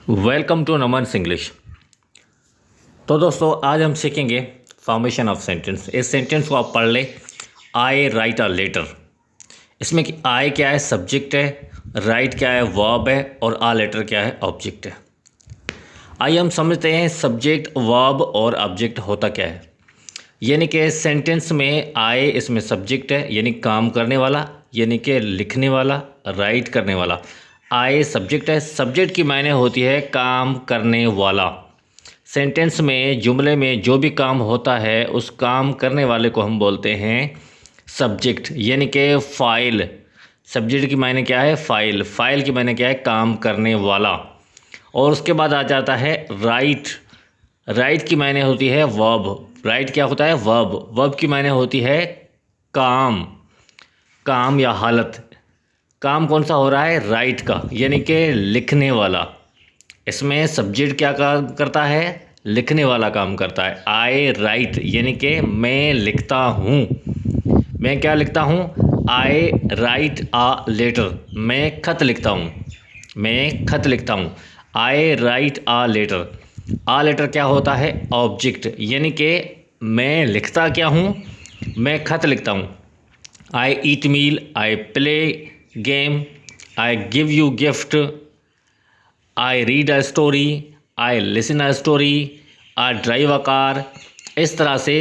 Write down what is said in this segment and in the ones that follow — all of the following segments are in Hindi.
Welcome to नमन्स English. तो दोस्तों आज हम सीखेंगे फॉर्मेशन ऑफ सेंटेंस। इस सेंटेंस को आप पढ़ लें, आई राइट अ लेटर। इसमें कि आई क्या है, सब्जेक्ट है, राइट क्या है, वर्ब है, और आ लेटर क्या है, ऑब्जेक्ट है। आइए हम समझते हैं सब्जेक्ट, वर्ब और ऑब्जेक्ट होता क्या है। यानी कि सेंटेंस में आई इसमें सब्जेक्ट है, यानी काम करने वाला, यानी कि लिखने वाला, राइट करने वाला। आई सब्जेक्ट है, सब्जेक्ट की मायने होती है काम करने वाला। सेंटेंस में, जुमले में जो भी काम होता है उस काम करने वाले को हम बोलते हैं सब्जेक्ट, यानी कि फाइल। सब्जेक्ट की मायने क्या है, फाइल। फाइल की मायने क्या है, काम करने वाला। और उसके बाद आ जाता है राइट। राइट की मायने होती है वर्ब। राइट क्या होता है, वर्ब। वर्ब की मायने होती है काम, काम या हालत। काम कौन सा हो रहा है, राइट का, यानी कि लिखने वाला। इसमें सब्जेक्ट क्या काम करता है, लिखने वाला काम करता है। आई राइट यानी कि मैं लिखता हूँ। मैं क्या लिखता हूँ, आई राइट आ लेटर। मैं खत लिखता हूँ, मैं खत लिखता हूँ। I write a letter. A letter क्या होता है, ऑब्जेक्ट, यानी कि मैं लिखता क्या हूँ, मैं खत लिखता हूँ। I eat meal, I play game, I give you gift, I read a story, I listen a story, I drive a car. इस तरह से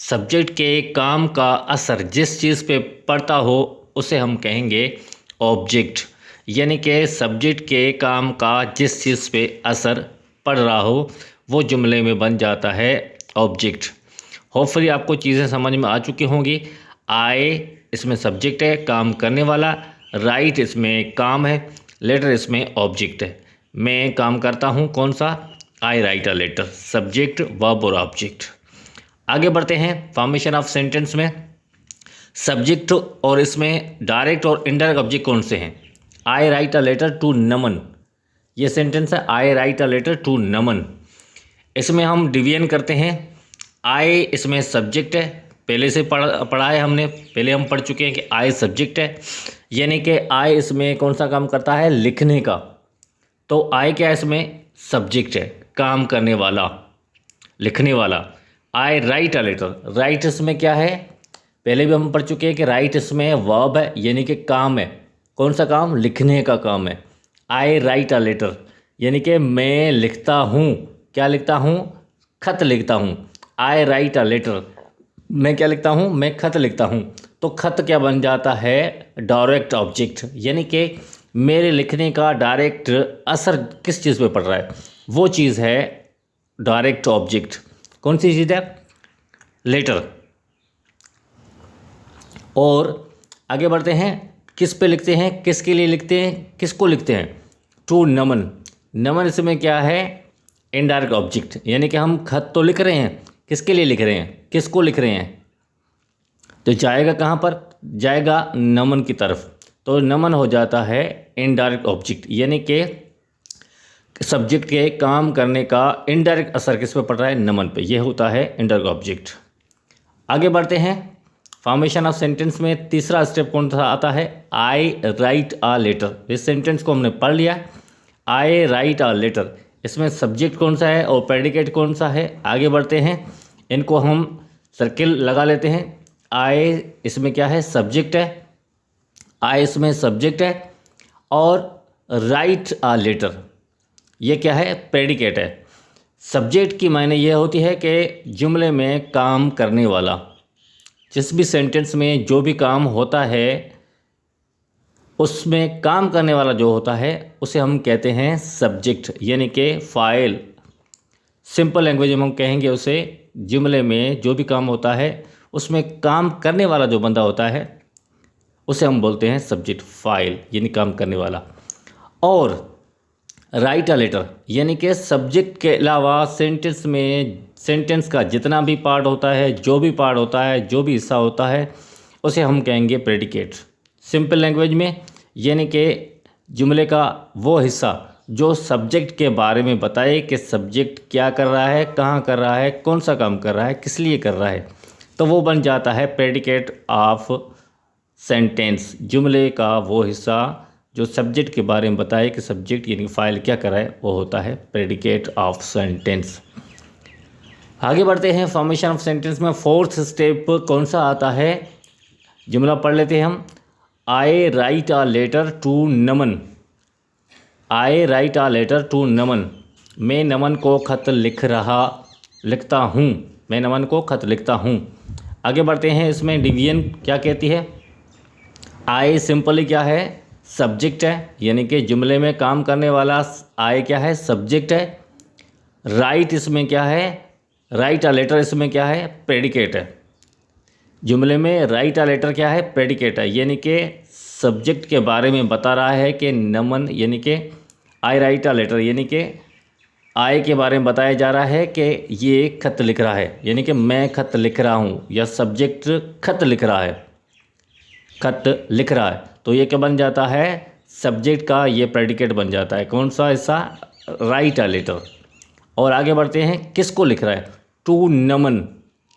सब्जेक्ट के काम का असर जिस चीज़ पे पड़ता हो उसे हम कहेंगे ऑब्जेक्ट। यानी कि सब्जेक्ट के काम का जिस चीज़ पे असर पड़ रहा हो वो जुमले में बन जाता है ऑब्जेक्ट। होपफुली आपको चीज़ें समझ में आ चुकी होंगी। आई इसमें सब्जेक्ट है, काम करने वाला। राइट इसमें काम है, लेटर इसमें ऑब्जेक्ट है। मैं काम करता हूँ, कौन सा, I write a letter. Subject, verb और ऑब्जेक्ट। आगे बढ़ते हैं फॉर्मेशन ऑफ सेंटेंस में। सब्जेक्ट और इसमें डायरेक्ट और इनडायरेक्ट ऑब्जेक्ट कौन से हैं। I write a letter to Naman, ये सेंटेंस है, I write a letter to Naman. इसमें हम डिवीजन करते हैं। आई इसमें सब्जेक्ट है, पहले से पढ़ा है हमने, पहले हम पढ़ चुके हैं कि आई सब्जेक्ट है, यानी कि आई इसमें कौन सा काम करता है, लिखने का। तो आई क्या इसमें सब्जेक्ट है, काम करने वाला, लिखने वाला। आई राइट अ लेटर। राइट इसमें क्या है, पहले भी हम पढ़ चुके हैं कि राइट इसमें वर्ब है, यानी कि काम है। कौन सा काम, लिखने का काम है। आई राइट अ लेटर यानी कि मैं लिखता हूँ, क्या लिखता हूँ, खत लिखता हूँ। आई राइट अ लेटर, मैं क्या लिखता हूँ, मैं खत लिखता हूँ। तो खत क्या बन जाता है, डायरेक्ट ऑब्जेक्ट, यानी कि मेरे लिखने का डायरेक्ट असर किस चीज़ पे पड़ रहा है, वो चीज़ है डायरेक्ट ऑब्जेक्ट। कौन सी चीज़ है, लेटर। और आगे बढ़ते हैं, किस पे लिखते हैं, किसके लिए लिखते हैं, किसको लिखते हैं, टू नमन। नमन इसमें क्या है, इनडायरेक्ट ऑब्जेक्ट, यानी कि हम खत तो लिख रहे हैं, किसके लिए लिख रहे हैं, किसको लिख रहे हैं, तो जाएगा कहाँ पर, जाएगा नमन की तरफ। तो नमन हो जाता है इनडायरेक्ट ऑब्जेक्ट, यानी कि सब्जेक्ट के काम करने का इनडायरेक्ट असर किस पे पड़ रहा है, नमन पे। यह होता है इनडायरेक्ट ऑब्जेक्ट। आगे बढ़ते हैं फॉर्मेशन ऑफ सेंटेंस में। तीसरा स्टेप कौन सा आता है, आई राइट आ लेटर। इस सेंटेंस को हमने पढ़ लिया, आई राइट आ लेटर। इसमें सब्जेक्ट कौन सा है और प्रेडिकेट कौन सा है। आगे बढ़ते हैं, इनको हम सर्किल लगा लेते हैं। आई इसमें क्या है, सब्जेक्ट है, आई इसमें सब्जेक्ट है, और राइट आ लेटर ये क्या है, प्रेडिकेट है। सब्जेक्ट की मायने ये होती है कि जुमले में काम करने वाला, जिस भी सेंटेंस में जो भी काम होता है उसमें काम करने वाला जो होता है उसे हम कहते हैं सब्जेक्ट, यानी कि फाइल। सिंपल लैंग्वेज में हम कहेंगे उसे, जुमले में जो भी काम होता है उसमें काम करने वाला जो बंदा होता है उसे हम बोलते हैं सब्जेक्ट, फाइल यानी काम करने वाला। और राइट अ लेटर यानी कि सब्जेक्ट के अलावा सेंटेंस में, सेंटेंस का जितना भी पार्ट होता है, जो भी पार्ट होता है, जो भी हिस्सा होता है उसे हम कहेंगे प्रेडिकेट। सिंपल लैंग्वेज में यानी कि जुमले का वो हिस्सा जो सब्जेक्ट के बारे में बताए कि सब्जेक्ट क्या कर रहा है, कहाँ कर रहा है, कौन सा काम कर रहा है, किस लिए कर रहा है, तो वो बन जाता है प्रेडिकेट ऑफ सेंटेंस। जुमले का वो हिस्सा जो सब्जेक्ट के बारे में बताए कि सब्जेक्ट यानी फाइल क्या कराए, वो होता है प्रेडिकेट ऑफ सेंटेंस। आगे बढ़ते हैं फॉर्मेशन ऑफ सेंटेंस में। फोर्थ स्टेप कौन सा आता है, जुमला पढ़ लेते हैं हम। I write a letter to Naman. I write a letter to Naman, मैं नमन को खत लिखता हूँ, मैं नमन को खत लिखता हूँ। आगे बढ़ते हैं, इसमें डिवीजन क्या कहती है। आई सिंपली क्या है, सब्जेक्ट है, यानी कि जुमले में काम करने वाला आई क्या है, सब्जेक्ट है। राइट इसमें क्या है, राइट अ लेटर इसमें क्या है, प्रेडिकेट है। जुमले में राइट अ लेटर क्या है, प्रेडिकेट है, यानी कि सब्जेक्ट के बारे में बता रहा है कि नमन यानी कि आई राइट अ लेटर, यानी कि आई के बारे में बताया जा रहा है कि ये खत लिख रहा है, यानी कि मैं खत लिख रहा हूँ, या सब्जेक्ट खत लिख रहा है, खत लिख रहा है। तो ये क्या बन जाता है, सब्जेक्ट का ये प्रेडिकेट बन जाता है। कौन सा हिस्सा, राइट अ लेटर। और आगे बढ़ते हैं, किसको लिख रहा है, टू नमन।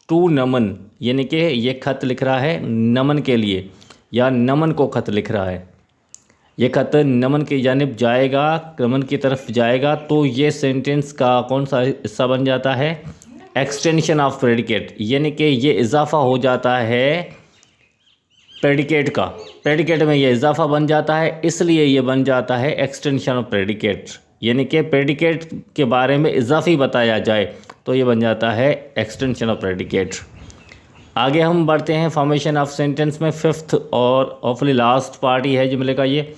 टू नमन यानी कि ये खत लिख रहा है नमन के लिए, या नमन को खत लिख रहा है। ये खत नमन की जानिब जाएगा, नमन की तरफ जाएगा, तो ये सेंटेंस का कौन सा हिस्सा बन जाता है, एक्सटेंशन ऑफ प्रेडिकेट, यानी कि ये इजाफा हो जाता है प्रेडिकेट का। प्रेडिकेट में ये इजाफा बन जाता है, इसलिए ये बन जाता है एक्सटेंशन ऑफ प्रेडिकेट, यानी कि प्रेडिकेट के बारे में इजाफी बताया जाए तो ये बन जाता है एक्सटेंशन ऑफ प्रेडिकेट। आगे हम बढ़ते हैं फॉर्मेशन ऑफ सेंटेंस में। फिफ्थ और ऑफली लास्ट पार्ट ही है जुमले का ये।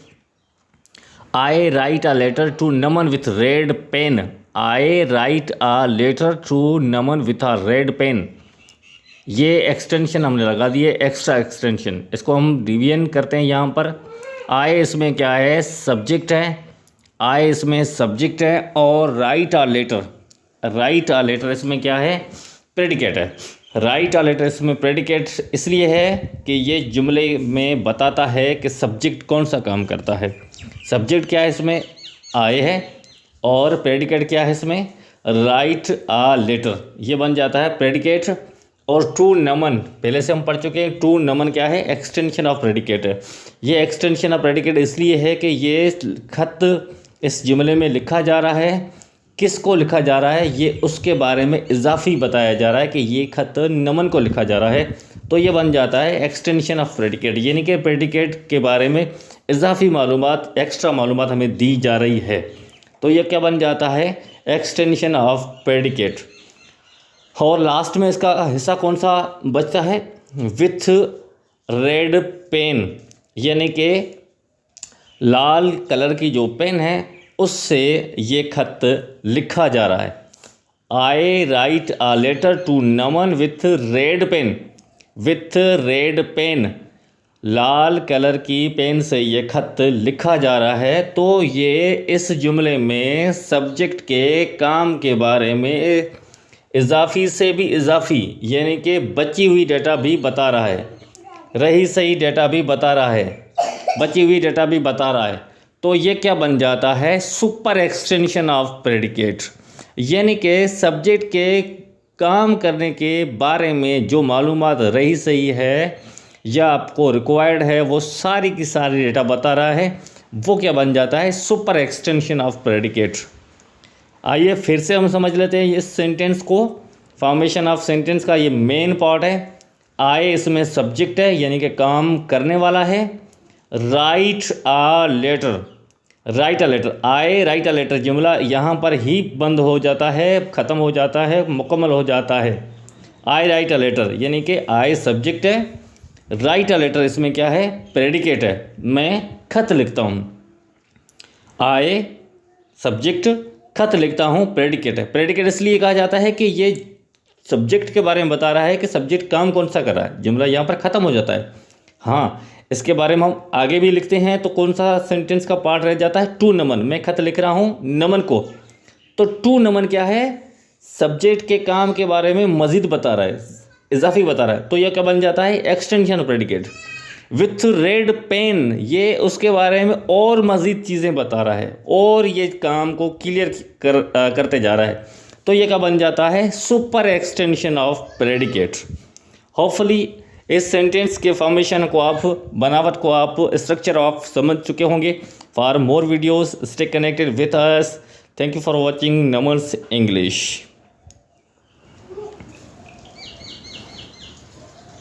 I write a letter to Naman with red pen. I write a letter to Naman with a red pen, ये एक्सटेंशन हमने लगा दिए, एक्स्ट्रा एक्सटेंशन। इसको हम रिवीजन करते हैं यहाँ पर। आई इसमें क्या है, सब्जेक्ट है, आई इसमें सब्जेक्ट है, और write a letter, write a letter इसमें क्या है, प्रेडिकेट है। राइट अ लेटर इसमें प्रेडिकेट इसलिए है कि ये जुमले में बताता है कि सब्जेक्ट कौन सा काम करता है। सब्जेक्ट क्या है इसमें, आई है, और प्रेडिकेट क्या है इसमें, राइट अ लेटर, ये बन जाता है प्रेडिकेट। और टू नमन पहले से हम पढ़ चुके हैं, टू नमन क्या है, एक्सटेंशन ऑफ प्रेडिकेट है। ये एक्सटेंशन ऑफ प्रेडिकेट इसलिए है कि ये खत इस जुमले में लिखा जा रहा है, किसको लिखा जा रहा है, ये उसके बारे में इजाफी बताया जा रहा है कि ये खत नमन को लिखा जा रहा है, तो ये बन जाता है एक्सटेंशन ऑफ प्रेडिकेट, यानी कि प्रेडिकेट के बारे में इजाफी मालूमात, एक्स्ट्रा मालूमात हमें दी जा रही है, तो ये क्या बन जाता है, एक्सटेंशन ऑफ प्रेडिकेट। और लास्ट में इसका हिस्सा कौन सा बचता है, विथ रेड पेन, यानी कि लाल कलर की जो पेन है उससे ये खत लिखा जा रहा है। I write a letter to Naman with red pen, with red pen, लाल कलर की पेन से ये खत लिखा जा रहा है, तो ये इस जुमले में सब्जेक्ट के काम के बारे में इजाफी से भी इजाफी, यानी कि बची हुई डेटा भी बता रहा है, रही सही डेटा भी बता रहा है, बची हुई डेटा भी बता रहा है, तो ये क्या बन जाता है, सुपर एक्सटेंशन ऑफ प्रेडिकेट, यानी कि सब्जेक्ट के काम करने के बारे में जो मालूमात रही सही है या आपको रिक्वायर्ड है, वो सारी की सारी डेटा बता रहा है, वो क्या बन जाता है, सुपर एक्सटेंशन ऑफ प्रेडिकेट। आइए फिर से हम समझ लेते हैं इस सेंटेंस को। फॉर्मेशन ऑफ सेंटेंस का ये मेन पार्ट है। आई इसमें सब्जेक्ट है, यानी कि काम करने वाला है। Write a letter, write a letter, I write a letter, जुमला यहाँ पर ही बंद हो जाता है, ख़त्म हो जाता है, मुकम्मल हो जाता है। आई राइट अ लेटर, यानी कि आई सब्जेक्ट है, राइट अ लेटर इसमें क्या है, प्रेडिकेट है, मैं खत लिखता हूँ। आई सब्जेक्ट, खत लिखता हूँ, प्रेडिकेट है। प्रेडिकेट इसलिए कहा जाता है कि ये सब्जेक्ट के बारे में बता रहा है कि सब्जेक्ट काम कौन सा कर रहा है, जुमला यहाँ पर ख़त्म हो जाता है। हाँ, इसके बारे में हम आगे भी लिखते हैं, तो कौन सा सेंटेंस का पार्ट रह जाता है, टू नमन, मैं खत लिख रहा हूँ नमन को, तो टू नमन क्या है, सब्जेक्ट के काम के बारे में मज़ीद बता रहा है, इजाफी बता रहा है, तो यह क्या बन जाता है, extension of predicate. With red pen, ये उसके बारे में और मज़ीद चीज़ें बता रहा है, और ये काम को क्लियर करते जा रहा है, तो ये क्या बन जाता है, super extension of predicate. Hopefully इस सेंटेंस के फॉर्मेशन को आप, बनावट को आप, स्ट्रक्चर आप समझ चुके होंगे। For more videos stay connected with us. Thank you for watching Naman's English.